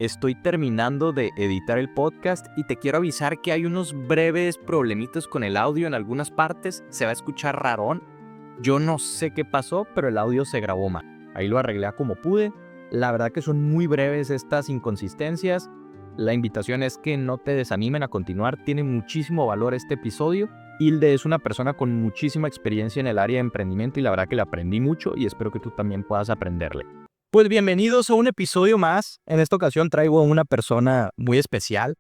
Estoy terminando de editar el podcast y te quiero avisar que hay unos breves problemitas con el audio en algunas partes. Se va a escuchar rarón. Yo no sé qué pasó, pero el audio se grabó mal. Ahí lo arreglé como pude. La verdad que son muy breves estas inconsistencias. La invitación es que no te desanimen a continuar. Tiene muchísimo valor este episodio. Hilde es una persona con muchísima experiencia en el área de emprendimiento y la verdad que le aprendí mucho y espero que tú también puedas aprenderle. Pues bienvenidos a un episodio más. En esta ocasión traigo a una persona muy especial.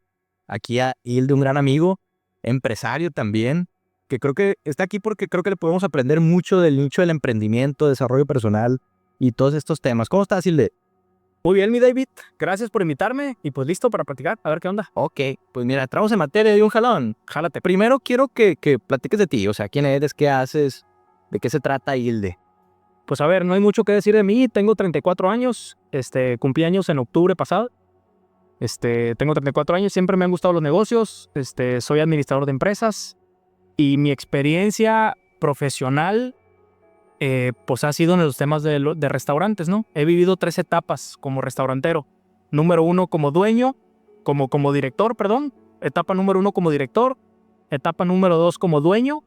Aquí a Hilde, un gran amigo, empresario también, que creo que está aquí porque creo que le podemos aprender mucho del nicho del emprendimiento, desarrollo personal y todos estos temas. ¿Cómo estás, Hilde? Muy bien, mi David. Gracias por invitarme y pues listo para platicar. A ver qué onda. Ok, pues mira, entramos en materia de un jalón. Jálate. Primero quiero que platiques de ti, o sea, quién eres, qué haces, de qué se trata Hilde. Pues a ver, no hay mucho que decir de mí. Tengo 34 años. Cumplí años en octubre pasado. Tengo 34 años. Siempre me han gustado los negocios. Soy administrador de empresas. Y mi experiencia profesional, pues ha sido en los temas de restaurantes, ¿no? He vivido 3 etapas como restaurantero. Número 1 como dueño, como director, perdón. Etapa número 1 como director. Etapa número 2 como dueño.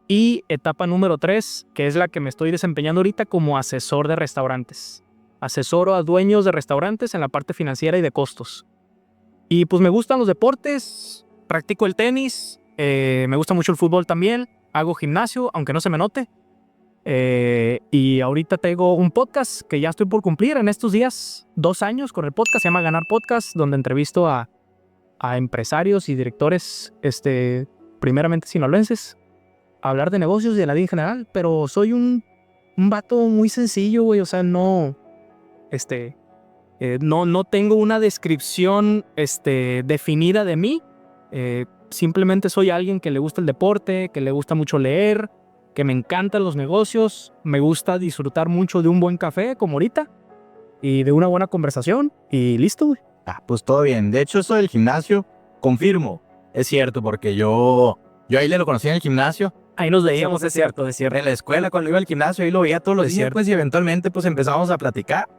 Y etapa número 3, que es la que me estoy desempeñando ahorita como asesor de restaurantes. Asesoro a dueños de restaurantes en la parte financiera y de costos. Y pues me gustan los deportes, practico el tenis, me gusta mucho el fútbol también, hago gimnasio, aunque no se me note. Y ahorita tengo un podcast que ya estoy por cumplir en estos días, 2 años con el podcast, se llama Ganar Podcast, donde entrevisto a empresarios y directores, primeramente sinaloenses, hablar de negocios y de la vida en general, pero soy un vato muy sencillo, güey, o sea, no tengo una descripción definida de mí, simplemente soy alguien que le gusta el deporte, que le gusta mucho leer, que me encantan los negocios, me gusta disfrutar mucho de un buen café, como ahorita, y de una buena conversación, y listo, güey. Pues todo bien. De hecho, eso del gimnasio, confirmo, es cierto, porque yo ahí le lo conocí en el gimnasio. Ahí nos veíamos, es cierto. En la escuela, cuando iba al gimnasio, ahí lo veía todos los Es días, cierto. pues, y eventualmente, pues, empezamos a platicar.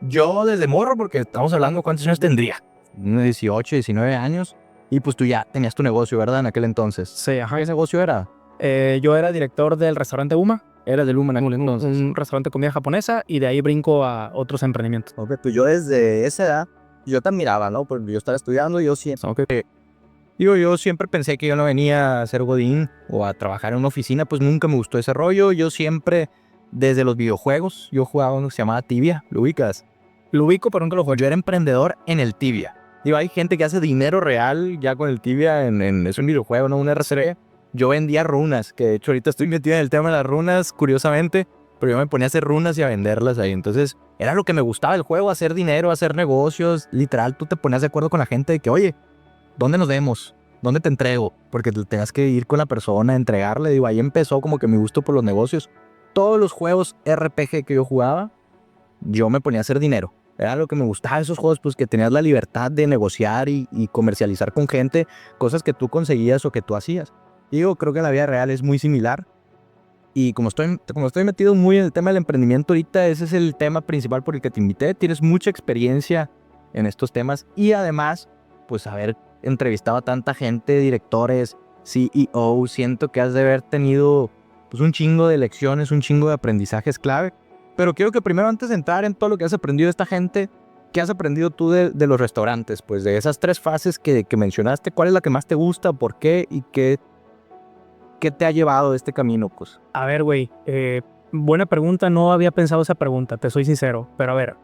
Yo desde morro, porque estamos hablando cuántos años tendría, unos 18, 19 años, y pues tú ya tenías tu negocio, ¿verdad? En aquel entonces. Sí, ajá. ¿Qué negocio era? Yo era director del restaurante Uma. Era del Luma en aquel entonces. Un restaurante de comida japonesa, y de ahí brinco a otros emprendimientos. Ok, pues yo desde esa edad, yo te admiraba, ¿no? Pues yo estaba estudiando, yo siempre... yo siempre pensé que yo no venía a ser godín o a trabajar en una oficina, pues nunca me gustó ese rollo. Yo siempre, desde los videojuegos, yo jugaba uno que se llamaba Tibia, ¿lo ubicas? Lo ubico, pero nunca lo juego. Yo era emprendedor en el Tibia. Digo, hay gente que hace dinero real ya con el Tibia es un videojuego, no un RCR. Yo vendía runas, que de hecho ahorita estoy metido en el tema de las runas, curiosamente, pero yo me ponía a hacer runas y a venderlas ahí. Entonces, era lo que me gustaba del juego, hacer dinero, hacer negocios. Literal, tú te ponías de acuerdo con la gente de que, oye, ¿dónde nos vemos? ¿Dónde te entrego? Porque tenías que ir con la persona, entregarle. Digo, ahí empezó como que mi gusto por los negocios. Todos los juegos RPG que yo jugaba, yo me ponía a hacer dinero. Era lo que me gustaba de esos juegos, pues que tenías la libertad de negociar y comercializar con gente, cosas que tú conseguías o que tú hacías. Y digo, creo que en la vida real es muy similar. Y como estoy metido muy en el tema del emprendimiento ahorita, ese es el tema principal por el que te invité. Tienes mucha experiencia en estos temas y además, pues haber entrevistado a tanta gente, directores, CEO, siento que has de haber tenido pues un chingo de lecciones, un chingo de aprendizajes clave. Pero quiero que primero, antes de entrar en todo lo que has aprendido de esta gente, ¿qué has aprendido tú de los restaurantes? Pues de esas 3 fases que mencionaste, ¿cuál es la que más te gusta? ¿Por qué? ¿Y qué te ha llevado de este camino? Pues A ver, güey, buena pregunta, no había pensado esa pregunta, te soy sincero, pero a ver,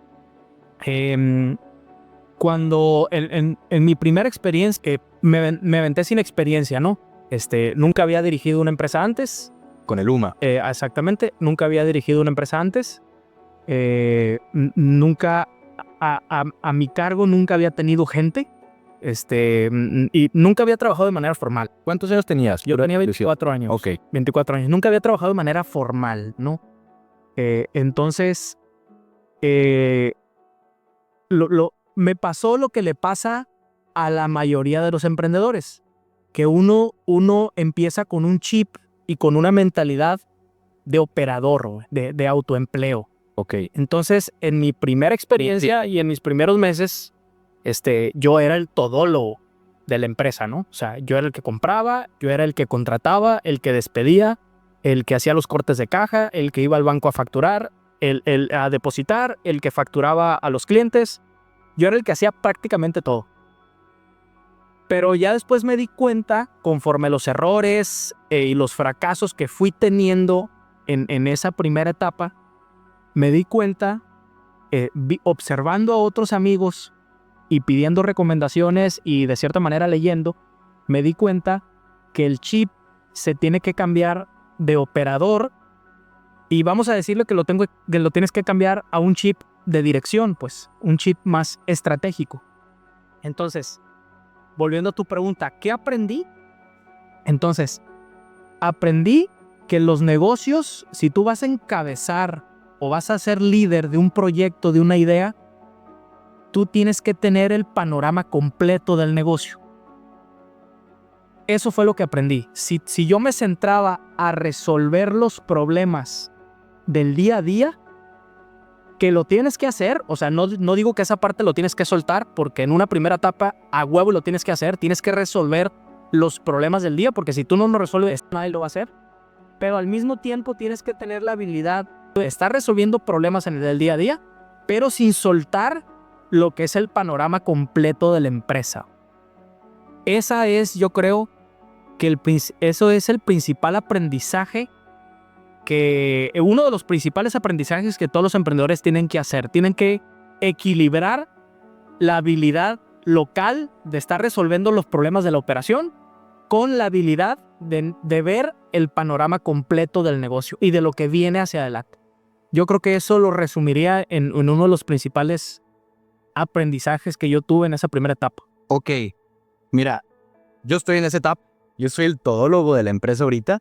cuando en mi primera experiencia, me aventé sin experiencia, ¿no? Nunca había dirigido una empresa antes. con el UMA. Exactamente, nunca había dirigido una empresa antes. Nunca, a mi cargo, nunca había tenido gente. Y nunca había trabajado de manera formal. ¿Cuántos años tenías? Yo tenía 24 años. Ok. 24 años. Nunca había trabajado de manera formal, ¿no? Entonces, me pasó lo que le pasa a la mayoría de los emprendedores. Que uno empieza con un chip y con una mentalidad de operador, de autoempleo. Ok. Entonces, en mi primera experiencia y en mis primeros meses, yo era el todólogo de la empresa, ¿no? O sea, yo era el que compraba, yo era el que contrataba, el que despedía, el que hacía los cortes de caja, el que iba al banco a facturar, el a depositar, el que facturaba a los clientes. Yo era el que hacía prácticamente todo. Pero ya después me di cuenta, conforme los errores y los fracasos que fui teniendo en esa primera etapa, me di cuenta, observando a otros amigos y pidiendo recomendaciones y de cierta manera leyendo, me di cuenta que el chip se tiene que cambiar de operador y vamos a decirle que lo tienes que cambiar a un chip de dirección, pues, un chip más estratégico. Entonces, volviendo a tu pregunta, ¿qué aprendí? Entonces, aprendí que los negocios, si tú vas a encabezar o vas a ser líder de un proyecto, de una idea, tú tienes que tener el panorama completo del negocio. Eso fue lo que aprendí. Si yo me centraba a resolver los problemas del día a día, que lo tienes que hacer, o sea, no digo que esa parte lo tienes que soltar, porque en una primera etapa a huevo lo tienes que hacer, tienes que resolver los problemas del día, porque si tú no lo resuelves, nadie lo va a hacer. Pero al mismo tiempo tienes que tener la habilidad de estar resolviendo problemas en el día a día, pero sin soltar lo que es el panorama completo de la empresa. Esa es, yo creo, que eso es el principal aprendizaje uno de los principales aprendizajes que todos los emprendedores tienen que hacer. Tienen que equilibrar la habilidad local de estar resolviendo los problemas de la operación con la habilidad de ver el panorama completo del negocio y de lo que viene hacia adelante. Yo creo que eso lo resumiría en uno de los principales aprendizajes que yo tuve en esa primera etapa. Ok, mira, yo estoy en esa etapa, yo soy el todólogo de la empresa ahorita.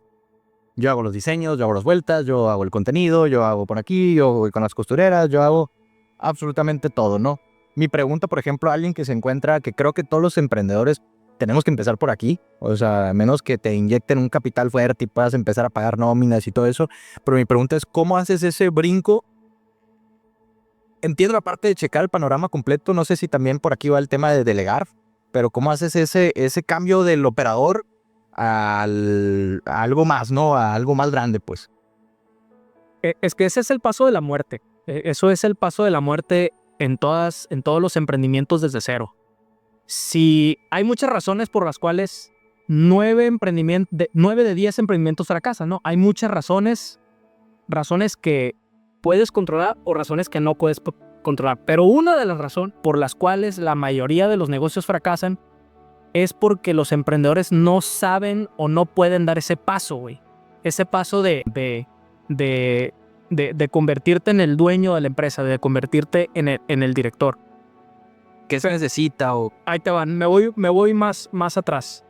Yo hago los diseños, yo hago las vueltas, yo hago el contenido, yo hago por aquí, yo voy con las costureras, yo hago absolutamente todo, ¿no? Mi pregunta, por ejemplo, a alguien que se encuentra, que creo que todos los emprendedores tenemos que empezar por aquí, o sea, a menos que te inyecten un capital fuerte y puedas empezar a pagar nóminas y todo eso, pero mi pregunta es, ¿cómo haces ese brinco? Entiendo la parte de checar el panorama completo, no sé si también por aquí va el tema de delegar, pero ¿cómo haces ese cambio del operador a algo más, ¿no? A algo más grande, pues. Es que ese es el paso de la muerte. Eso es el paso de la muerte en todos los emprendimientos desde cero. Si hay muchas razones por las cuales 9 de 10 emprendimientos fracasan, ¿no? Hay muchas razones que puedes controlar o razones que no puedes controlar. Pero una de las razones por las cuales la mayoría de los negocios fracasan es porque los emprendedores no saben o no pueden dar ese paso, güey. Ese paso de convertirte en el dueño de la empresa, de convertirte en el director. ¿Qué se necesita? Ahí te van, me voy más atrás.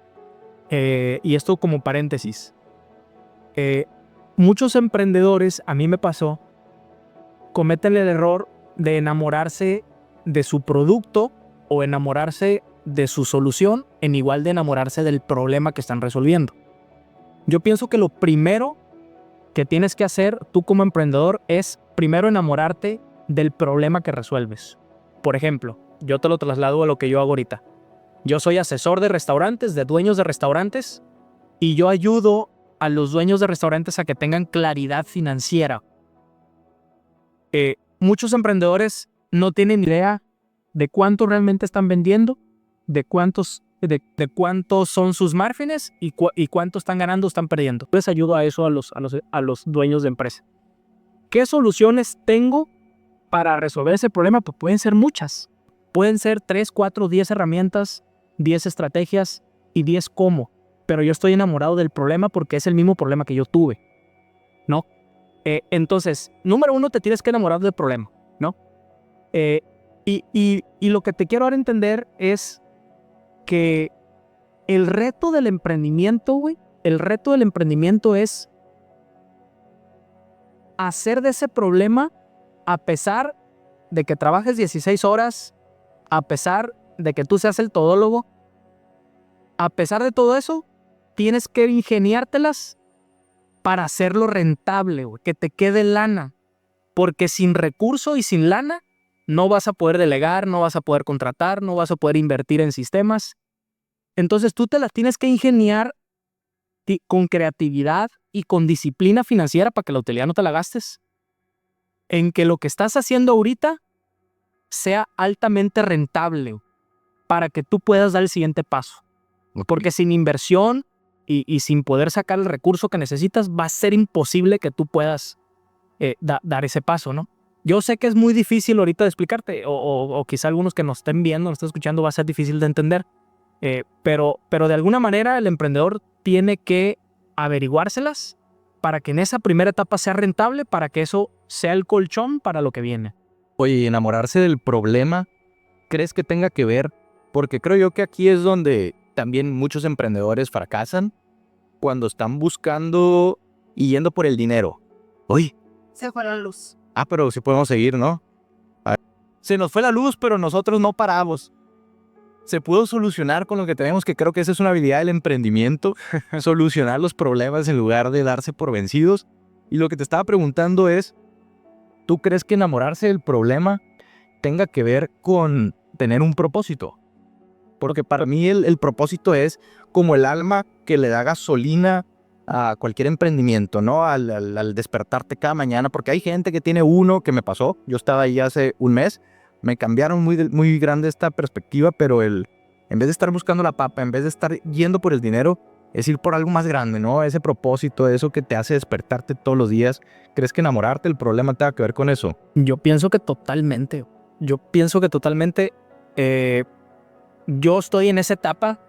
Y esto como paréntesis. Muchos emprendedores, a mí me pasó, cometen el error de enamorarse de su producto o enamorarse de su solución en igual de enamorarse del problema que están resolviendo. Yo pienso que lo primero que tienes que hacer tú como emprendedor es primero enamorarte del problema que resuelves. Por ejemplo, yo te lo traslado a lo que yo hago ahorita. Yo soy asesor de restaurantes, de dueños de restaurantes, y yo ayudo a los dueños de restaurantes a que tengan claridad financiera. Muchos emprendedores no tienen idea de cuánto realmente están vendiendo, de cuántos son sus márgenes y cuánto están ganando o están perdiendo. Les ayudo a eso a los dueños de empresa. ¿Qué soluciones tengo para resolver ese problema? Pues pueden ser muchas. Pueden ser 3, 4, 10 herramientas, 10 estrategias y 10 cómo. Pero yo estoy enamorado del problema porque es el mismo problema que yo tuve, ¿no? Entonces, número 1, te tienes que enamorar del problema, ¿no? Y lo que te quiero dar a entender es que el reto del emprendimiento, güey, el reto del emprendimiento es hacer de ese problema, a pesar de que trabajes 16 horas, a pesar de que tú seas el todólogo, a pesar de todo eso, tienes que ingeniártelas para hacerlo rentable, güey, que te quede lana. Porque sin recurso y sin lana, No vas a poder delegar, no vas a poder contratar, no vas a poder invertir en sistemas. Entonces tú te las tienes que ingeniar con creatividad y con disciplina financiera para que la utilidad no te la gastes, en que lo que estás haciendo ahorita sea altamente rentable para que tú puedas dar el siguiente paso. Porque sin inversión y sin poder sacar el recurso que necesitas, va a ser imposible que tú puedas dar ese paso, ¿no? Yo sé que es muy difícil ahorita de explicarte, o quizá algunos que nos estén viendo, nos estén escuchando, va a ser difícil de entender, pero de alguna manera el emprendedor tiene que averiguárselas para que en esa primera etapa sea rentable, para que eso sea el colchón para lo que viene. Oye, enamorarse del problema, ¿crees que tenga que ver? Porque creo yo que aquí es donde también muchos emprendedores fracasan cuando están buscando y yendo por el dinero. Oye, Se fue la luz. pero sí podemos seguir, ¿no? Se nos fue la luz, pero nosotros no paramos. Se pudo solucionar con lo que tenemos, que creo que esa es una habilidad del emprendimiento, solucionar los problemas en lugar de darse por vencidos. Y lo que te estaba preguntando es, ¿tú crees que enamorarse del problema tenga que ver con tener un propósito? Porque para mí el propósito es como el alma que le da gasolina a cualquier emprendimiento, ¿no? Al despertarte cada mañana, porque hay gente que tiene uno, que me pasó, yo estaba ahí hace un mes, me cambiaron muy grande esta perspectiva, pero en vez de estar buscando la papa, en vez de estar yendo por el dinero, es ir por algo más grande, ¿no? Ese propósito, eso que te hace despertarte todos los días. ¿Crees que enamorarte del problema tenga que ver con eso? Yo pienso que totalmente. Yo estoy en esa etapa.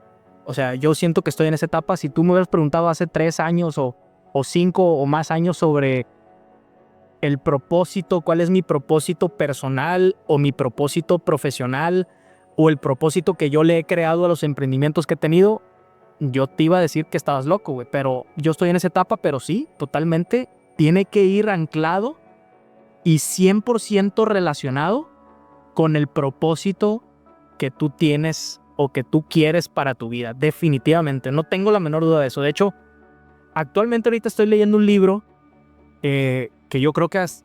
O sea, yo siento que estoy en esa etapa. Si tú me hubieras preguntado hace 3 años o 5 o más años sobre el propósito, cuál es mi propósito personal o mi propósito profesional o el propósito que yo le he creado a los emprendimientos que he tenido, yo te iba a decir que estabas loco, güey. Pero yo estoy en esa etapa, pero sí, totalmente. Tiene que ir anclado y 100% relacionado con el propósito que tú tienes o que tú quieres para tu vida. Definitivamente, no tengo la menor duda de eso. De hecho, actualmente ahorita estoy leyendo un libro que yo creo que es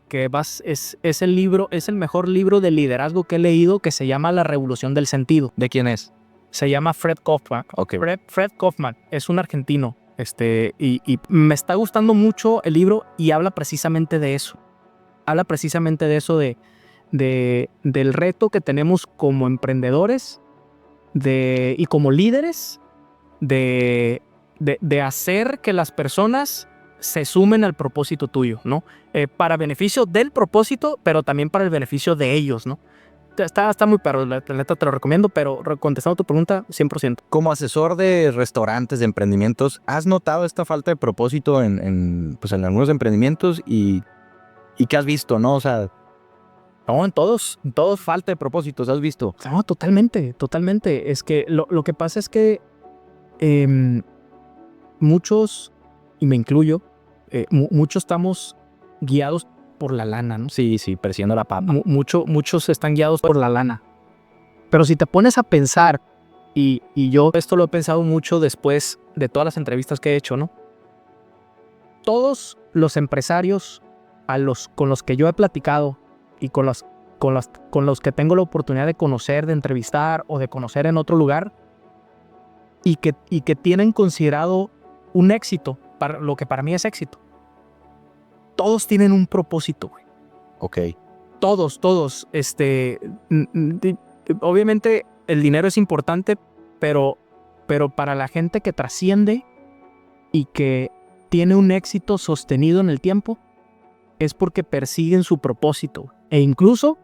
el mejor libro de liderazgo que he leído, que se llama La Revolución del Sentido. ¿De quién es? Se llama Fred Kaufman. Okay. Fred Kaufman es un argentino. Y me está gustando mucho el libro y habla precisamente de eso. Habla precisamente de eso, del reto que tenemos como emprendedores y como líderes de hacer que las personas se sumen al propósito tuyo, ¿no? Para beneficio del propósito, pero también para el beneficio de ellos, ¿no? Está muy perro, la neta te lo recomiendo, pero contestando tu pregunta, 100%. Como asesor de restaurantes, de emprendimientos, ¿has notado esta falta de propósito en algunos emprendimientos y qué has visto, no? O sea, no, en todos falta de propósitos, ¿has visto? No, totalmente. Es que lo que pasa es que muchos, y me incluyo, muchos estamos guiados por la lana, ¿no? Sí, persiguiendo la papa. Muchos están guiados por la lana. Pero si te pones a pensar, y yo esto lo he pensado mucho después de todas las entrevistas que he hecho, ¿no? Todos los empresarios con los que yo he platicado y con los que tengo la oportunidad de conocer, de entrevistar o de conocer en otro lugar, y que tienen considerado un éxito, para lo que para mí es éxito. Todos tienen un propósito, güey. Ok. Todos. Obviamente el dinero es importante, pero para la gente que trasciende y que tiene un éxito sostenido en el tiempo, es porque persiguen su propósito. E incluso,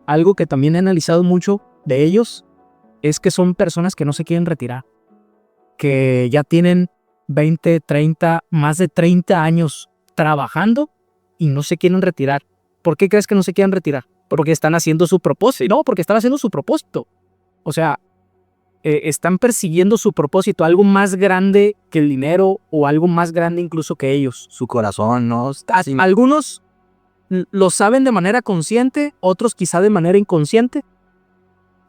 algo que también he analizado mucho de ellos, es que son personas que no se quieren retirar. Que ya tienen 20, 30, más de 30 años trabajando y no se quieren retirar. ¿Por qué crees que no se quieren retirar? Porque están haciendo su propósito. No, porque están haciendo su propósito. O sea, están persiguiendo su propósito, algo más grande que el dinero o algo más grande incluso que ellos. Su corazón, ¿no? Algunos lo saben de manera consciente, otros quizá de manera inconsciente,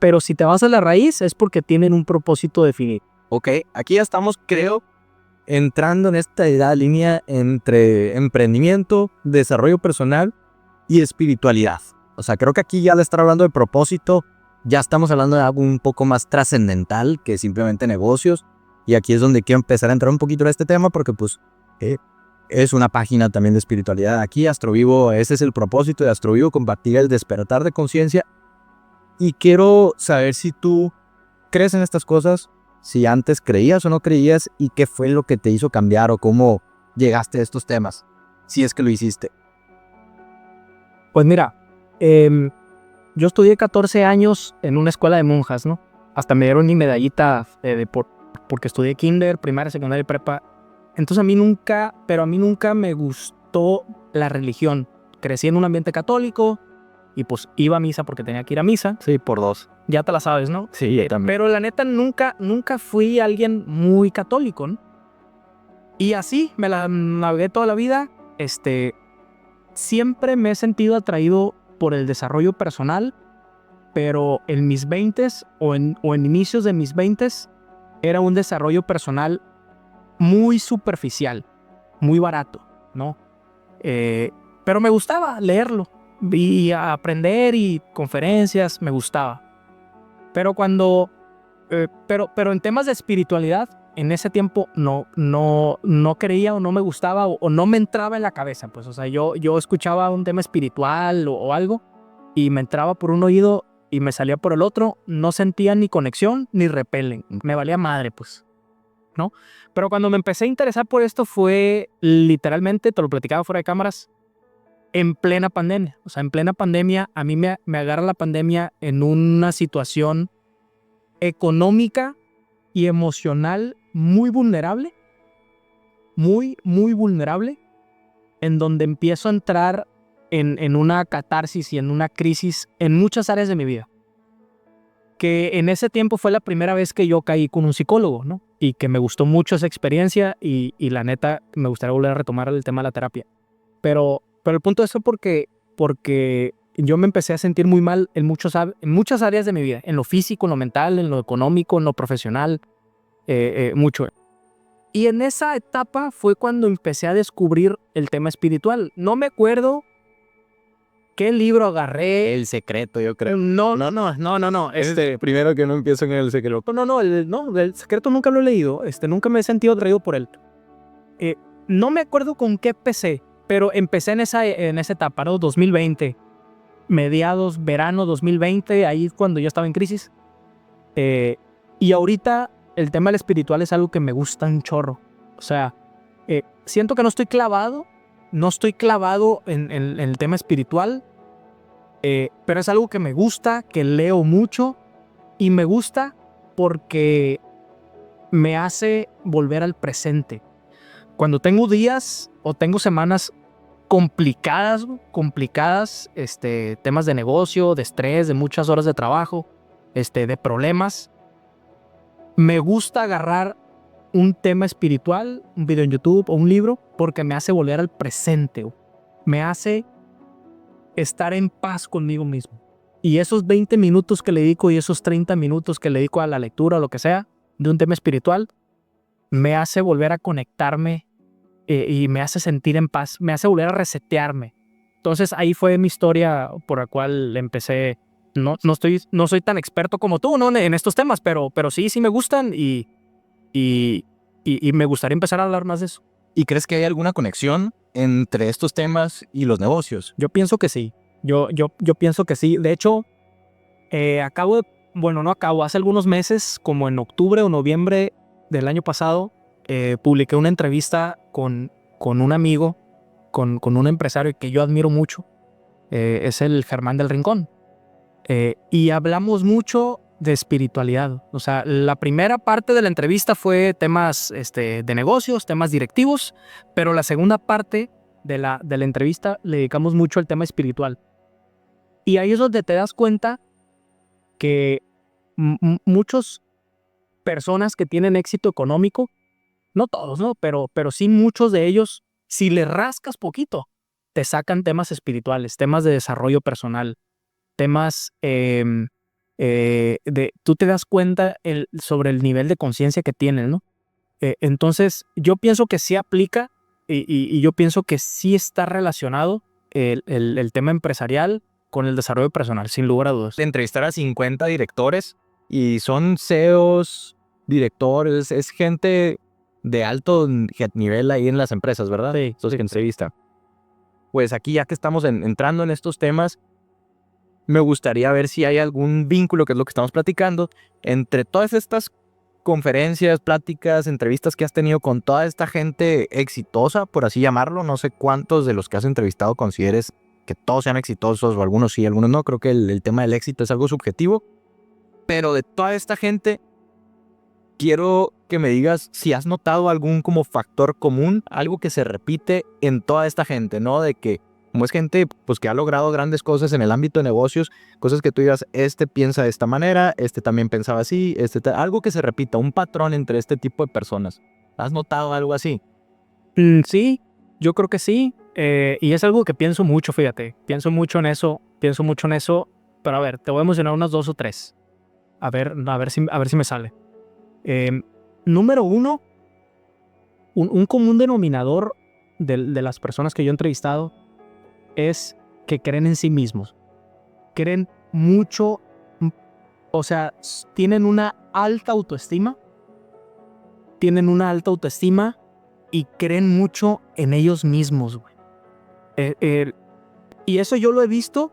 pero si te vas a la raíz es porque tienen un propósito definido. Ok, aquí ya estamos, creo, entrando en esta línea entre emprendimiento, desarrollo personal y espiritualidad. O sea, creo que aquí ya de estar hablando de propósito, ya estamos hablando de algo un poco más trascendental que simplemente negocios. Y aquí es donde quiero empezar a entrar un poquito en este tema porque pues es una página también de espiritualidad. Aquí Astrovivo, ese es el propósito de Astrovivo, compartir el despertar de conciencia. Y quiero saber si tú crees en estas cosas, si antes creías o no creías y qué fue lo que te hizo cambiar o cómo llegaste a estos temas, si es que lo hiciste. Pues mira, yo estudié 14 años en una escuela de monjas, ¿no? Hasta me dieron mi medallita porque estudié kinder, primaria, secundaria y prepa. Entonces a mí nunca me gustó la religión. Crecí en un ambiente católico y pues iba a misa porque tenía que ir a misa. Sí, por dos. Ya te la sabes, ¿no? Sí, también. Pero la neta nunca fui alguien muy católico, ¿no? Y así me la navegué toda la vida. Siempre me he sentido atraído por el desarrollo personal, pero en mis 20s o en inicios de mis 20s era un desarrollo personal muy superficial, muy barato, ¿no? Pero me gustaba leerlo y aprender y conferencias, me gustaba. Pero pero en temas de espiritualidad, en ese tiempo no creía o no me gustaba o no me entraba en la cabeza, pues, o sea, yo escuchaba un tema espiritual o algo y me entraba por un oído y me salía por el otro, no sentía ni conexión ni repelen, me valía madre, pues, ¿no? Pero cuando me empecé a interesar por esto fue literalmente, te lo platicaba fuera de cámaras, en plena pandemia. O sea, en plena pandemia, a mí me agarra la pandemia en una situación económica y emocional muy vulnerable, muy vulnerable, en donde empiezo a entrar en una catarsis y en una crisis en muchas áreas de mi vida. Que en ese tiempo fue la primera vez que yo caí con un psicólogo, ¿no? Y que me gustó mucho esa experiencia y la neta me gustaría volver a retomar el tema de la terapia. Pero el punto de eso porque yo me empecé a sentir muy mal en muchas áreas de mi vida, en lo físico, en lo mental, en lo económico, en lo profesional, mucho. Y en esa etapa fue cuando empecé a descubrir el tema espiritual. No me acuerdo qué libro agarré. El secreto, yo creo. No. Primero que no empiezo en el secreto. No, el secreto nunca lo he leído. Nunca me he sentido atraído por él. No me acuerdo con qué empecé, pero empecé en esa etapa, ¿no? 2020, mediados, verano 2020, ahí cuando yo estaba en crisis. Y ahorita el tema del espiritual es algo que me gusta un chorro. O sea, siento que no estoy clavado en el tema espiritual, pero es algo que me gusta, que leo mucho y me gusta porque me hace volver al presente. Cuando tengo días o tengo semanas complicadas, temas de negocio, de estrés, de muchas horas de trabajo, de problemas, me gusta agarrar un tema espiritual, un video en YouTube o un libro, porque me hace volver al presente, me hace estar en paz conmigo mismo. Y esos 20 minutos que le dedico y esos 30 minutos que le dedico a la lectura o lo que sea de un tema espiritual, me hace volver a conectarme y me hace sentir en paz, me hace volver a resetearme. Entonces ahí fue mi historia por la cual empecé. No soy tan experto como tú, ¿no? En estos temas, pero sí me gustan y me gustaría empezar a hablar más de eso. ¿Y crees que hay alguna conexión entre estos temas y los negocios? Yo pienso que sí. Yo pienso que sí. De hecho, hace algunos meses, como en octubre o noviembre del año pasado, publiqué una entrevista con un amigo, con un empresario que yo admiro mucho. Es el Germán del Rincón. Y hablamos mucho de espiritualidad. O sea, la primera parte de la entrevista fue temas de negocios, temas directivos, pero la segunda parte de la entrevista le dedicamos mucho al tema espiritual. Y ahí es donde te das cuenta que muchas personas que tienen éxito económico, no todos, ¿no? Pero sí muchos de ellos, si le rascas poquito, te sacan temas espirituales, temas de desarrollo personal, temas tú te das cuenta sobre el nivel de conciencia que tienen, ¿no? Entonces, yo pienso que sí aplica y yo pienso que sí está relacionado el tema empresarial con el desarrollo personal, sin lugar a dudas. De entrevistar a 50 directores y son CEOs, directores, es gente de alto nivel ahí en las empresas, ¿verdad? Sí. Eso sí, entrevista. Pues aquí ya que estamos entrando en estos temas, me gustaría ver si hay algún vínculo, que es lo que estamos platicando, entre todas estas conferencias, pláticas, entrevistas que has tenido con toda esta gente exitosa, por así llamarlo. No sé cuántos de los que has entrevistado consideres que todos sean exitosos, o algunos sí, algunos no. Creo que el tema del éxito es algo subjetivo. Pero de toda esta gente, quiero que me digas si has notado algún como factor común, algo que se repite en toda esta gente, ¿no? De que como es gente pues que ha logrado grandes cosas en el ámbito de negocios, cosas que tú digas, este piensa de esta manera, este también pensaba así, algo que se repita, un patrón entre este tipo de personas. ¿Has notado algo así? Sí, yo creo que sí. Y es algo que pienso mucho, fíjate. Pienso mucho en eso. Pero a ver, te voy a mencionar unas 2 o 3. A ver si me sale. Número 1, un común denominador de las personas que yo he entrevistado es que creen en sí mismos. Creen mucho, o sea, tienen una alta autoestima y creen mucho en ellos mismos, güey. Y eso yo lo he visto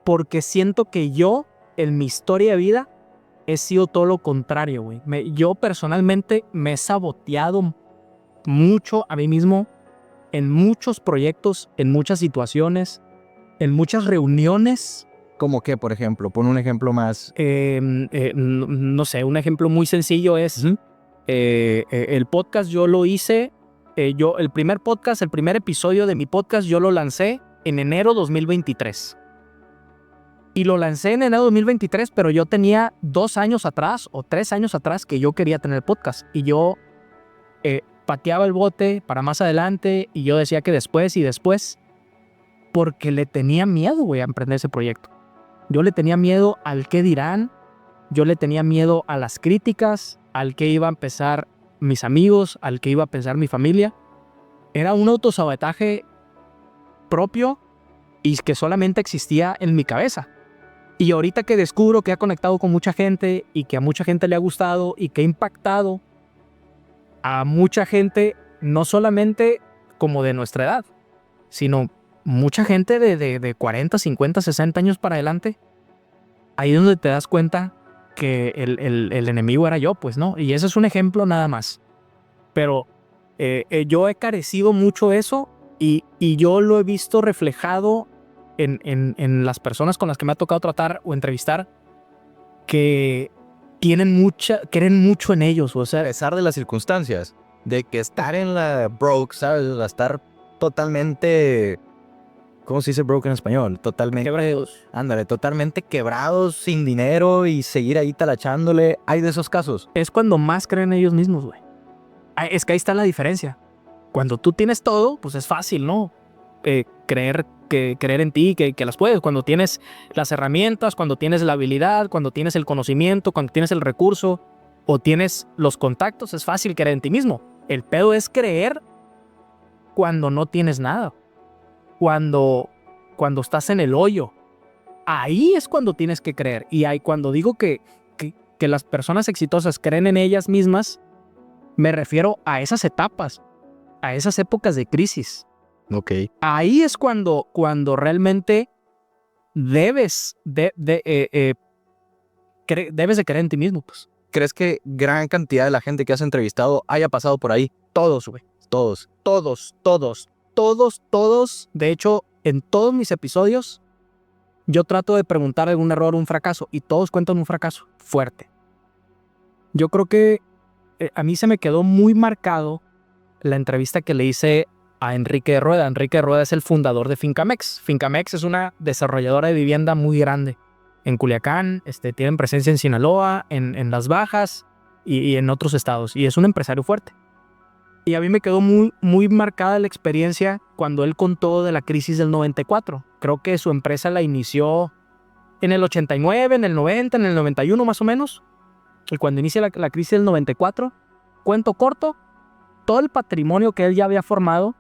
porque siento que yo, en mi historia de vida, he sido todo lo contrario, güey. Yo personalmente me he saboteado mucho a mí mismo en muchos proyectos, en muchas situaciones, en muchas reuniones. ¿Cómo qué, por ejemplo? Pon un ejemplo más. No sé, un ejemplo muy sencillo es el podcast. Yo lo hice, el primer episodio de mi podcast, yo lo lancé en enero 2023. Y lo lancé en enero 2023, pero yo tenía 2 años atrás o 3 años atrás que yo quería tener podcast. Y yo pateaba el bote para más adelante y yo decía que después, porque le tenía miedo, güey, a emprender ese proyecto. Yo le tenía miedo al qué dirán, yo le tenía miedo a las críticas, al que iba a empezar mis amigos, al que iba a pensar mi familia. Era un autosabotaje propio y que solamente existía en mi cabeza. Y ahorita que descubro que ha conectado con mucha gente y que a mucha gente le ha gustado y que ha impactado a mucha gente, no solamente como de nuestra edad, sino mucha gente de 40, 50, 60 años para adelante, ahí es donde te das cuenta que el enemigo era yo, pues, ¿no? Y ese es un ejemplo nada más. Pero yo he carecido mucho eso y yo lo he visto reflejado en las personas con las que me ha tocado tratar o entrevistar, que creen mucho en ellos, o sea, A pesar de las circunstancias, de que estar en la broke, ¿sabes? O sea, estar totalmente, ¿cómo se dice broke en español? Totalmente quebrados. Ándale, totalmente quebrados, sin dinero y seguir ahí talachándole. Hay de esos casos. Es cuando más creen en ellos mismos, güey. Es que ahí está la diferencia. Cuando tú tienes todo, pues es fácil, ¿no? Creer en ti, que las puedes. Cuando tienes las herramientas, cuando tienes la habilidad, cuando tienes el conocimiento, cuando tienes el recurso o tienes los contactos, es fácil creer en ti mismo. El pedo es creer cuando no tienes nada. Cuando estás en el hoyo. Ahí es cuando tienes que creer. Y ahí, cuando digo que las personas exitosas creen en ellas mismas, me refiero a esas etapas, a esas épocas de crisis. Ok. Ahí es cuando realmente debes de creer en ti mismo, pues. ¿Crees que gran cantidad de la gente que has entrevistado haya pasado por ahí? Todos, güey. Todos. Todos. De hecho, en todos mis episodios, yo trato de preguntar algún error o un fracaso, y todos cuentan un fracaso fuerte. Yo creo que a mí se me quedó muy marcado la entrevista que le hice a Enrique de Rueda. Enrique de Rueda es el fundador de Fincamex. Fincamex es una desarrolladora de vivienda muy grande en Culiacán. Tienen presencia en Sinaloa, en Las Bajas y en otros estados. Y es un empresario fuerte. Y a mí me quedó muy, muy marcada la experiencia cuando él contó de la crisis del 94. Creo que su empresa la inició en el 89, en el 90, en el 91 más o menos. Y cuando inicia la crisis del 94, cuento corto, todo el patrimonio que él ya había formado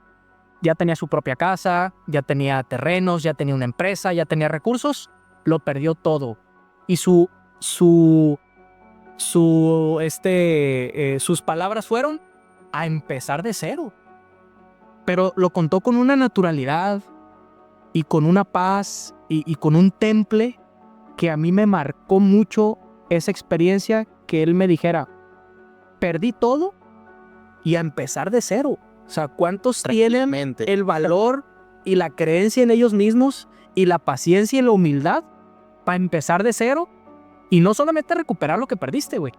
ya tenía su propia casa, ya tenía terrenos, ya tenía una empresa, ya tenía recursos, lo perdió todo. Y sus palabras fueron a empezar de cero. Pero lo contó con una naturalidad y con una paz y con un temple que a mí me marcó mucho esa experiencia, que él me dijera, perdí todo y a empezar de cero. O sea, ¿cuántos tienen el valor y la creencia en ellos mismos y la paciencia y la humildad para empezar de cero y no solamente recuperar lo que perdiste, güey?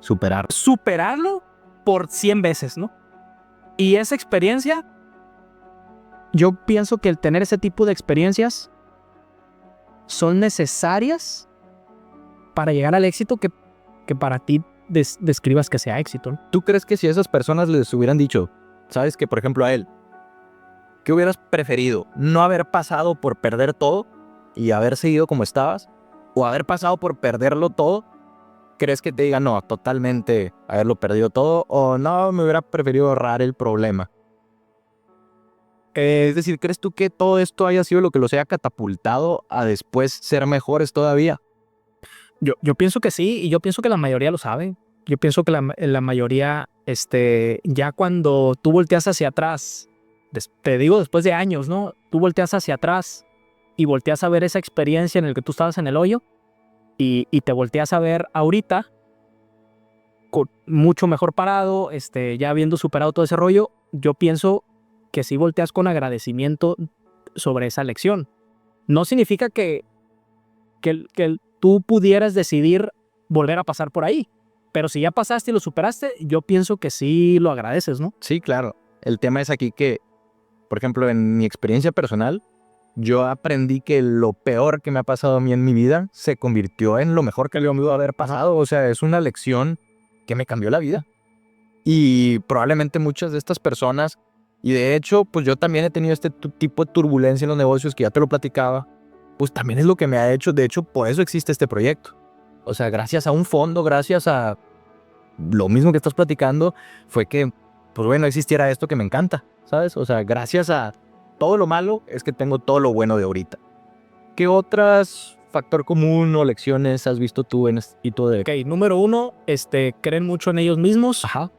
Superarlo por 100 veces, ¿no? Y esa experiencia, yo pienso que el tener ese tipo de experiencias son necesarias para llegar al éxito que para ti describas que sea éxito, ¿no? ¿Tú crees que si esas personas les hubieran dicho, sabes que por ejemplo a él, ¿qué hubieras preferido? ¿No haber pasado por perder todo y haber seguido como estabas? ¿O haber pasado por perderlo todo? ¿Crees que te digan, no, totalmente haberlo perdido todo? ¿O no, me hubiera preferido ahorrar el problema? Es decir, ¿crees tú que todo esto haya sido lo que los haya catapultado a después ser mejores todavía? Yo pienso que sí, y yo pienso que la mayoría lo sabe. Yo pienso que la mayoría, ya cuando tú volteas hacia atrás, te digo después de años, ¿no? Tú volteas hacia atrás y volteas a ver esa experiencia en la que tú estabas en el hoyo y te volteas a ver ahorita mucho mejor parado, ya habiendo superado todo ese rollo. Yo pienso que sí volteas con agradecimiento sobre esa lección. No significa que tú pudieras decidir volver a pasar por ahí, pero si ya pasaste y lo superaste, yo pienso que sí lo agradeces, ¿no? Sí, claro. El tema es aquí que, por ejemplo, en mi experiencia personal, yo aprendí que lo peor que me ha pasado a mí en mi vida se convirtió en lo mejor que le pudo haber pasado. O sea, es una lección que me cambió la vida. Y probablemente muchas de estas personas, y de hecho, pues yo también he tenido este tipo de turbulencia en los negocios que ya te lo platicaba, pues también es lo que me ha hecho, de hecho, por eso existe este proyecto. O sea, gracias a un fondo, gracias a lo mismo que estás platicando, fue que, pues bueno, existiera esto que me encanta, ¿sabes? O sea, gracias a todo lo malo es que tengo todo lo bueno de ahorita. ¿Qué otras factor común o lecciones has visto tú en este hito de...? Ok, número 1, creen mucho en ellos mismos. Ajá.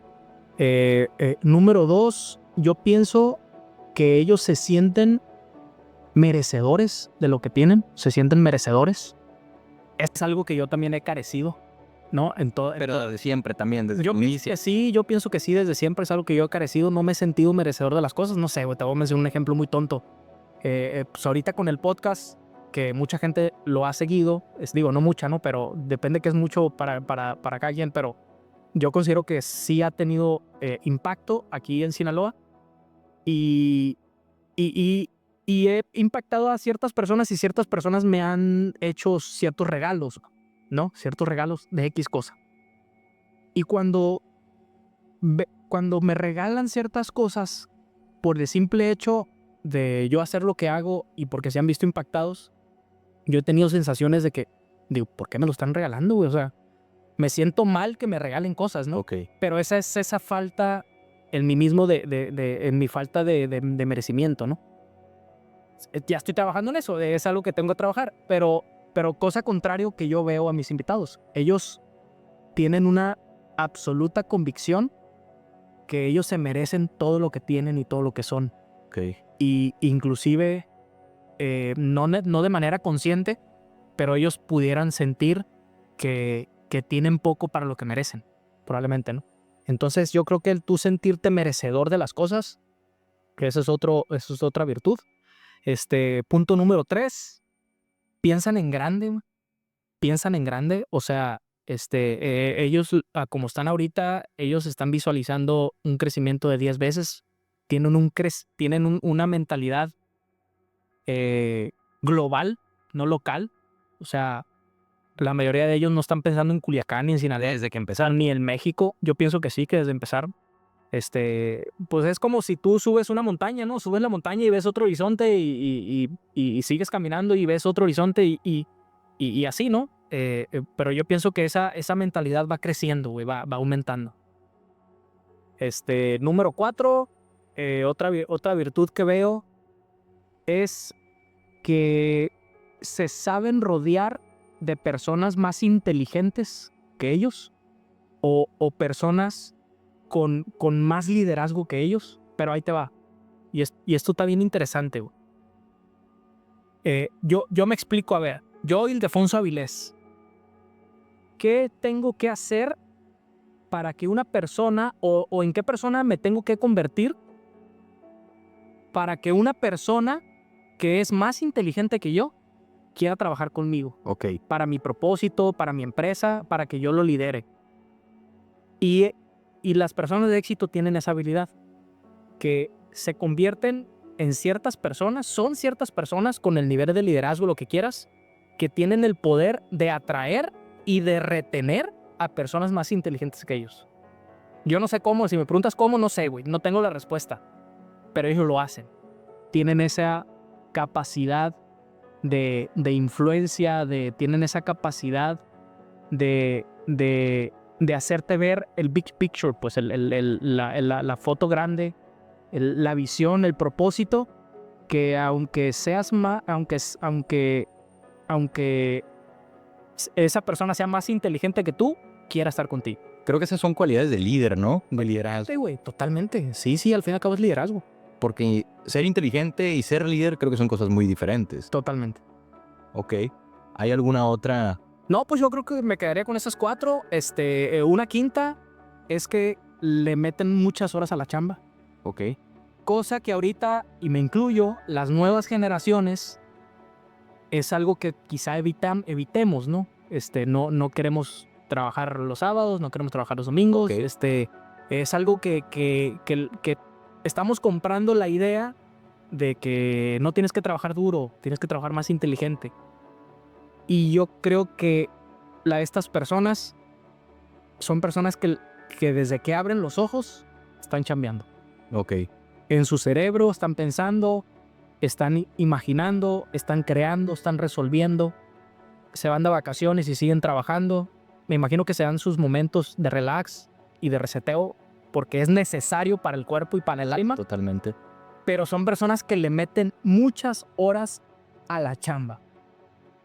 Número 2, yo pienso que ellos se sienten merecedores de lo que tienen, se sienten merecedores. Es algo que yo también he carecido, ¿no? Pero de siempre también, desde yo el inicio. yo pienso que sí, desde siempre es algo que yo he carecido, no me he sentido merecedor de las cosas, no sé, güey, te voy a mencionar un ejemplo muy tonto. Pues ahorita con el podcast, que mucha gente lo ha seguido, digo, no mucha, ¿no? Pero depende que es mucho para cada quien, pero yo considero que sí ha tenido impacto aquí en Sinaloa y he impactado a ciertas personas y ciertas personas me han hecho ciertos regalos, ¿no? Ciertos regalos de X cosa. Y cuando me regalan ciertas cosas por el simple hecho de yo hacer lo que hago y porque se han visto impactados, yo he tenido sensaciones de que, digo, ¿por qué me lo están regalando, güey? O sea, me siento mal que me regalen cosas, ¿no? Ok. Pero esa falta en mí mismo en mi falta de merecimiento, ¿no? Ya estoy trabajando en eso, es algo que tengo que trabajar, pero cosa contrario que yo veo a mis invitados. Ellos tienen una absoluta convicción que ellos se merecen todo lo que tienen y todo lo que son. Ok. Y inclusive, no de manera consciente, pero ellos pudieran sentir que tienen poco para lo que merecen, probablemente, ¿no? Entonces yo creo que el tú sentirte merecedor de las cosas, que eso es otra virtud. Punto número 3, piensan en grande, o sea, ellos, como están ahorita, ellos están visualizando un crecimiento de 10 veces, tienen una mentalidad global, no local, o sea, la mayoría de ellos no están pensando en Culiacán ni en Sinaloa desde que empezaron, ni en México. Yo pienso que sí, que desde empezaron. Pues es como si tú subes una montaña, ¿no? Subes la montaña y ves otro horizonte y sigues caminando y ves otro horizonte y así, ¿no? Pero yo pienso que esa mentalidad va creciendo, güey, va aumentando. Número 4, Otra virtud que veo es que se saben rodear de personas más inteligentes que ellos o personas con más liderazgo que ellos. Pero ahí te va. Y esto está bien interesante, güey. Yo me explico, a ver. Yo, Ildefonso Avilés, ¿qué tengo que hacer para que una persona o en qué persona me tengo que convertir para que una persona que es más inteligente que yo quiera trabajar conmigo? Ok. Para mi propósito, para mi empresa, para que yo lo lidere. Y las personas de éxito tienen esa habilidad, que se convierten en ciertas personas, son ciertas personas con el nivel de liderazgo, lo que quieras, que tienen el poder de atraer y de retener a personas más inteligentes que ellos. Yo no sé cómo, si me preguntas cómo, no sé, güey, no tengo la respuesta, pero ellos lo hacen. Tienen esa capacidad de influencia, tienen esa capacidad de hacerte ver el big picture, pues la foto grande, la visión, el propósito, que aunque seas más, aunque esa persona sea más inteligente que tú, quiera estar contigo. Creo que esas son cualidades de líder, ¿no? De liderazgo. Sí, güey, totalmente. Sí, al fin y al cabo es liderazgo. Porque ser inteligente y ser líder creo que son cosas muy diferentes. Totalmente. Ok. ¿Hay alguna otra? No, pues yo creo que me quedaría con esas 4. Una quinta es que le meten muchas horas a la chamba. Ok. Cosa que ahorita, y me incluyo, las nuevas generaciones, es algo que quizá evitemos, ¿no? No queremos trabajar los sábados, no queremos trabajar los domingos. Ok. Es algo que estamos comprando la idea de que no tienes que trabajar duro, tienes que trabajar más inteligente. Y yo creo que estas personas son personas que desde que abren los ojos están chambeando. Ok. En su cerebro están pensando, están imaginando, están creando, están resolviendo. Se van de vacaciones y siguen trabajando. Me imagino que se dan sus momentos de relax y de reseteo porque es necesario para el cuerpo y para el alma. Totalmente. Pero son personas que le meten muchas horas a la chamba.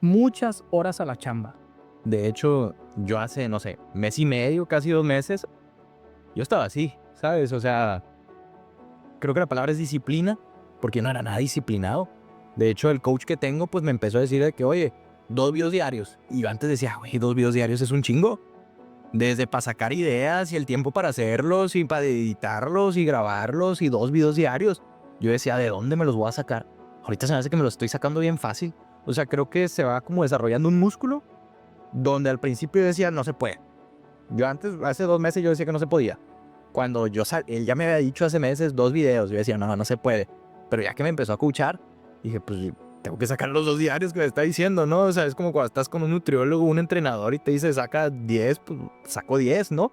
Muchas horas a la chamba. De hecho, yo hace, no sé, mes y medio, casi 2 meses, yo estaba así, ¿sabes? O sea, creo que la palabra es disciplina, porque yo no era nada disciplinado. De hecho, el coach que tengo, pues me empezó a decir de que, oye, 2 videos diarios. Y yo antes decía, güey, 2 videos diarios es un chingo. Desde para sacar ideas y el tiempo para hacerlos y para editarlos y grabarlos y 2 videos diarios. Yo decía, ¿de dónde me los voy a sacar? Ahorita se me hace que me los estoy sacando bien fácil. O sea, creo que se va como desarrollando un músculo donde al principio yo decía, no se puede. Yo antes, hace 2 meses yo decía que no se podía. Cuando él ya me había dicho hace meses 2 videos, yo decía, no se puede. Pero ya que me empezó a escuchar, dije, pues tengo que sacar los 2 diarios que me está diciendo, ¿no? O sea, es como cuando estás con un nutriólogo, un entrenador y te dice, saca 10, pues saco 10, ¿no?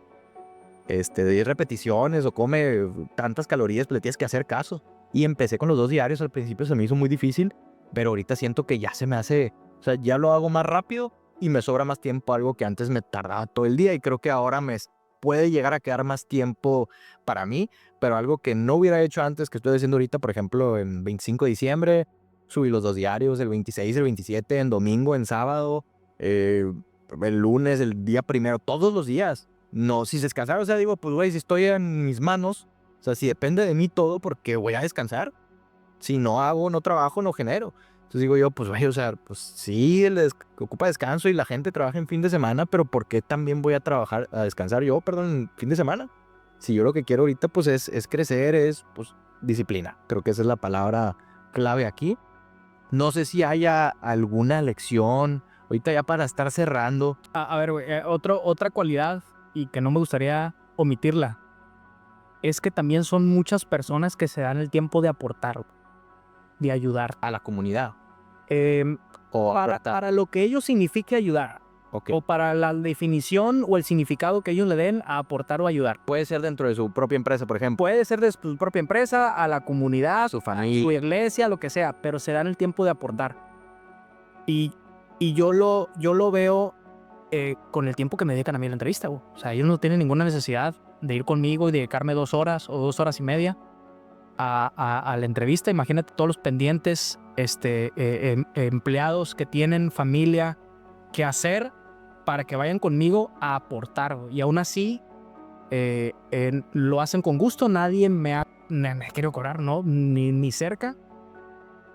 10 repeticiones o come tantas calorías, pues le tienes que hacer caso. Y empecé con los 2 diarios, al principio se me hizo muy difícil, pero ahorita siento que ya se me hace, o sea, ya lo hago más rápido y me sobra más tiempo, algo que antes me tardaba todo el día y creo que ahora me puede llegar a quedar más tiempo para mí, pero algo que no hubiera hecho antes, que estoy haciendo ahorita, por ejemplo, en 25 de diciembre, subí los 2 diarios, el 26, el 27, en domingo, en sábado, el lunes, el día primero, todos los días. No, si descansar, o sea, digo, pues güey, si estoy en mis manos, o sea, si depende de mí todo, porque voy a descansar. Si no hago, no trabajo, no genero. Entonces digo yo, pues güey, o sea, pues sí, ocupa descanso y la gente trabaja en fin de semana, pero ¿por qué también voy a descansar yo, perdón, en fin de semana? Si yo lo que quiero ahorita, pues es crecer, pues disciplina. Creo que esa es la palabra clave aquí. No sé si haya alguna lección, ahorita ya para estar cerrando. A ver, güey, otra cualidad, y que no me gustaría omitirla, es que también son muchas personas que se dan el tiempo de aportar, de ayudar. A la comunidad. O para lo que ellos signifique ayudar. Okay. O para la definición o el significado que ellos le den a aportar o ayudar. Puede ser dentro de su propia empresa, por ejemplo. Puede ser de su propia empresa, a la comunidad, su familia, su iglesia, lo que sea, pero se dan el tiempo de aportar. Y yo lo veo con el tiempo que me dedican a mí en la entrevista, güey. O sea, ellos no tienen ninguna necesidad de ir conmigo y dedicarme 2 horas o 2 horas y media. a la entrevista, imagínate todos los pendientes, empleados que tienen familia que hacer para que vayan conmigo a aportar, güey. Y aún así lo hacen con gusto, nadie me ha querido cobrar, ¿no? Ni cerca.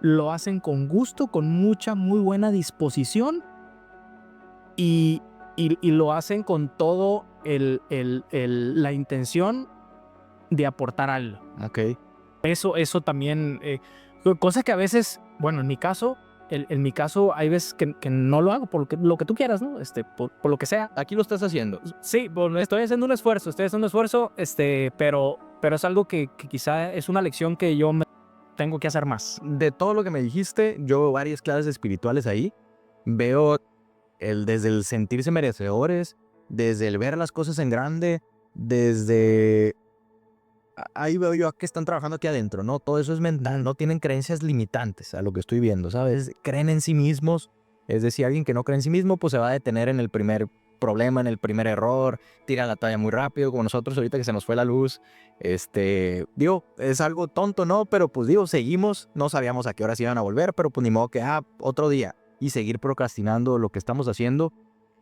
Lo hacen con gusto, con mucha, muy buena disposición y lo hacen con todo la intención de aportar algo. Ok. Eso también, cosas que a veces, bueno, en mi caso hay veces que no lo hago por lo que tú quieras, ¿no? Por lo que sea. Aquí lo estás haciendo. Sí, estoy haciendo un esfuerzo, pero es algo que quizá es una lección que yo tengo que hacer más. De todo lo que me dijiste, yo veo varias clases espirituales ahí. Veo desde el sentirse merecedores, desde el ver las cosas en grande, desde... Ahí veo yo que están trabajando aquí adentro, ¿no? Todo eso es mental, no tienen creencias limitantes a lo que estoy viendo, ¿sabes? Creen en sí mismos, es decir, alguien que no cree en sí mismo, pues se va a detener en el primer problema, en el primer error, tira la talla muy rápido, como nosotros ahorita que se nos fue la luz. Digo, es algo tonto, ¿no? Pero pues digo, seguimos, no sabíamos a qué horas iban a volver, pero pues ni modo que, otro día, y seguir procrastinando lo que estamos haciendo.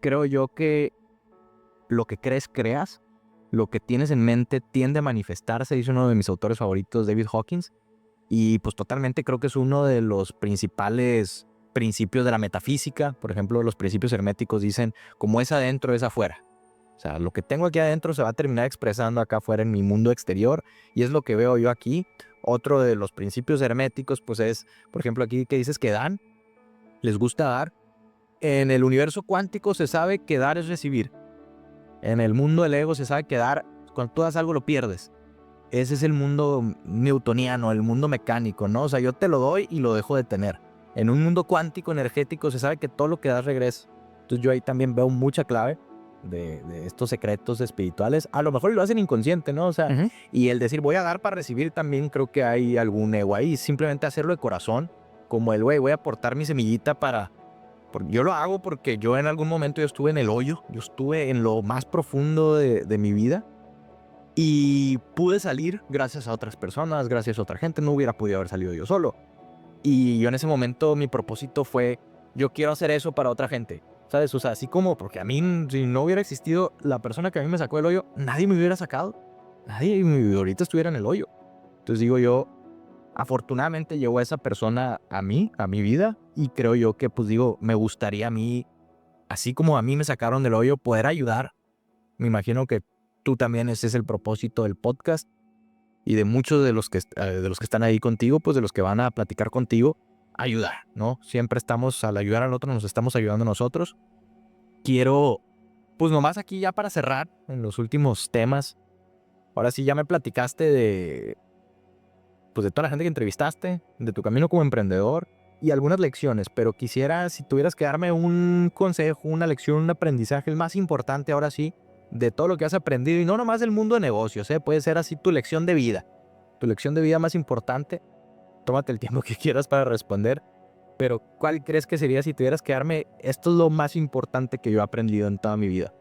Creo yo que lo que crees, creas. Lo que tienes en mente tiende a manifestarse, dice uno de mis autores favoritos, David Hawkins. Y pues totalmente creo que es uno de los principales principios de la metafísica. Por ejemplo, los principios herméticos dicen, como es adentro, es afuera. O sea, lo que tengo aquí adentro se va a terminar expresando acá afuera en mi mundo exterior. Y es lo que veo yo aquí. Otro de los principios herméticos, pues es, por ejemplo, aquí que dices que dan, les gusta dar. En el universo cuántico se sabe que dar es recibir. En el mundo del ego se sabe que dar, cuando tú das algo lo pierdes. Ese es el mundo newtoniano, el mundo mecánico, ¿no? O sea, yo te lo doy y lo dejo de tener. En un mundo cuántico, energético, se sabe que todo lo que das regresa. Entonces yo ahí también veo mucha clave de estos secretos espirituales. A lo mejor lo hacen inconsciente, ¿no? O sea, y el decir voy a dar para recibir también creo que hay algún ego ahí. Simplemente hacerlo de corazón, como el güey, voy a aportar mi semillita para... Yo lo hago porque yo en algún momento yo estuve en el hoyo, yo estuve en lo más profundo de mi vida y pude salir gracias a otras personas, gracias a otra gente, no hubiera podido haber salido yo solo. Y yo en ese momento mi propósito fue, yo quiero hacer eso para otra gente, ¿sabes? O sea, así como, porque a mí, si no hubiera existido la persona que a mí me sacó del hoyo, nadie me hubiera sacado, nadie ahorita estuviera en el hoyo. Entonces digo yo, afortunadamente llegó esa persona a mí, a mi vida, y creo yo que, pues digo, me gustaría a mí, así como a mí me sacaron del hoyo, poder ayudar. Me imagino que tú también, ese es el propósito del podcast y de muchos de los que están ahí contigo, pues de los que van a platicar contigo, ayudar, ¿no? Siempre estamos, al ayudar al otro, nos estamos ayudando a nosotros. Quiero, pues nomás aquí ya para cerrar, en los últimos temas, ahora sí ya me platicaste pues de toda la gente que entrevistaste, de tu camino como emprendedor y algunas lecciones, pero quisiera, si tuvieras que darme un consejo, una lección, un aprendizaje, el más importante ahora sí, de todo lo que has aprendido, y no nomás del mundo de negocios, puede ser así tu lección de vida más importante, tómate el tiempo que quieras para responder, pero ¿cuál crees que sería si tuvieras que darme, esto es lo más importante que yo he aprendido en toda mi vida?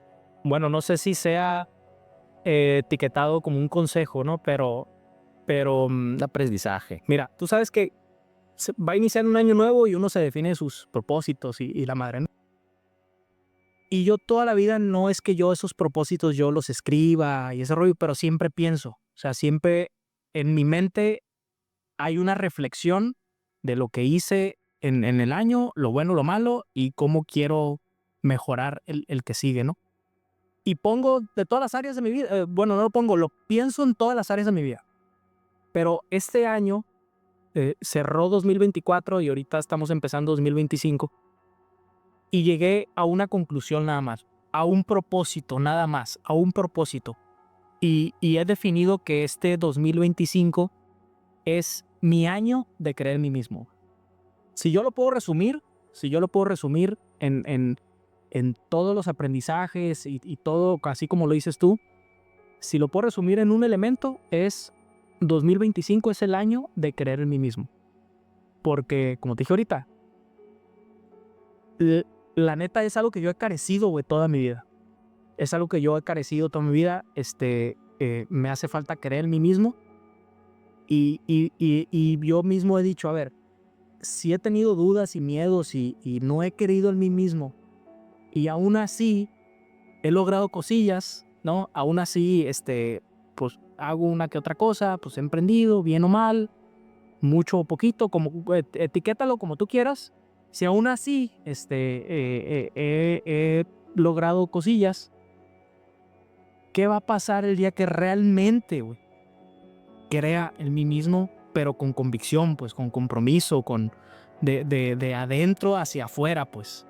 Bueno, no sé si sea etiquetado como un consejo, ¿no? Pero Un aprendizaje. mira, tú sabes que va a iniciar un año nuevo y uno se define sus propósitos y la madre, ¿no? Y yo toda la vida no es que yo esos propósitos yo los escriba y ese rollo, pero siempre pienso, o sea, siempre en mi mente hay una reflexión de lo que hice en el año, lo bueno, lo malo y cómo quiero mejorar el que sigue, ¿no? Y pongo de todas las áreas de mi vida, bueno, no lo pongo, lo pienso en todas las áreas de mi vida. Pero este año cerró 2024 y ahorita estamos empezando 2025 y llegué a una conclusión nada más, a un propósito nada más, a un propósito. Y he definido que este 2025 es mi año de creer en mí mismo. Si yo lo puedo resumir, en todos los aprendizajes y todo, así como lo dices tú, si lo puedo resumir en un elemento, es 2025 es el año de creer en mí mismo. Porque, como te dije ahorita, la neta es algo que yo he carecido, güey, toda mi vida. Es algo que yo he carecido toda mi vida. Me hace falta creer en mí mismo. Y yo mismo he dicho, a ver, si he tenido dudas y miedos y no he creído en mí mismo, y aún así he logrado cosillas, ¿no? Aún así, pues hago una que otra cosa, pues he emprendido, bien o mal, mucho o poquito, como etiquétalo como tú quieras. Si aún así, he logrado cosillas, ¿qué va a pasar el día que realmente, güey, crea en mí mismo, pero con convicción, pues, con compromiso, de adentro hacia afuera, pues?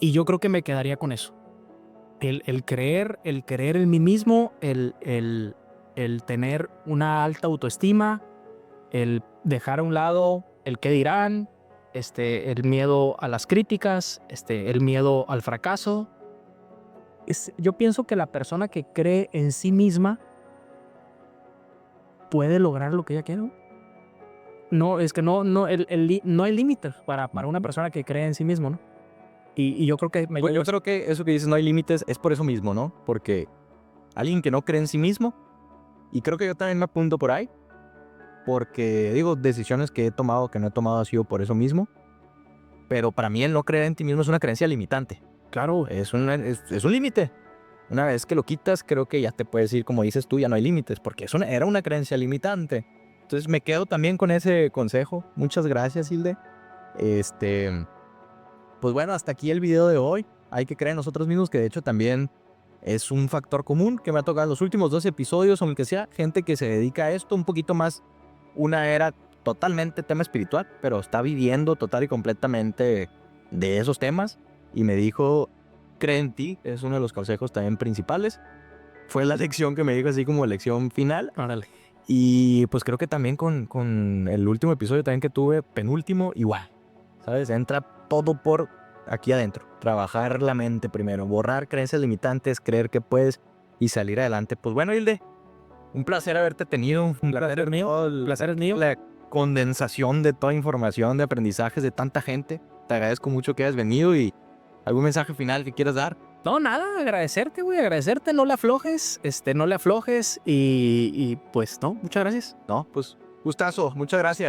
Y yo creo que me quedaría con eso. El creer en mí mismo, el tener una alta autoestima, el dejar a un lado el qué dirán, el miedo a las críticas, el miedo al fracaso. Yo pienso que la persona que cree en sí misma puede lograr lo que ella quiere. No, es que no hay límites para una persona que cree en sí mismo, ¿no? Y yo creo que Pues yo creo que eso que dices, no hay límites, es por eso mismo, ¿no? Porque alguien que no cree en sí mismo, y creo que yo también me apunto por ahí, porque digo, decisiones que he tomado, que no he tomado, ha sido por eso mismo, pero para mí el no creer en ti mismo es una creencia limitante. claro, Es un límite. Una vez que lo quitas, creo que ya te puedes ir, como dices tú, ya no hay límites, porque era una creencia limitante. Entonces me quedo también con ese consejo. Muchas gracias, Hilde. Pues bueno, hasta aquí el video de hoy. Hay que creer en nosotros mismos, que de hecho también es un factor común que me ha tocado en los últimos 2 episodios, aunque sea gente que se dedica a esto un poquito más, una era totalmente tema espiritual, pero está viviendo total y completamente de esos temas. Y me dijo, cree en ti, es uno de los consejos también principales. Fue la lección que me dijo así como lección final. órale. Y pues creo que también con el último episodio también que tuve, penúltimo, igual, ¿sabes? Entra todo por aquí adentro. Trabajar la mente primero, borrar creencias limitantes, creer que puedes y salir adelante. Pues bueno, Hilde, un placer haberte tenido. Un placer es mío. El placer es mío. La condensación de toda información, de aprendizajes de tanta gente. Te agradezco mucho que hayas venido y algún mensaje final que quieras dar. No, nada, agradecerte, güey, agradecerte, no le aflojes, no le aflojes y pues no, muchas gracias. No, pues gustazo, muchas gracias.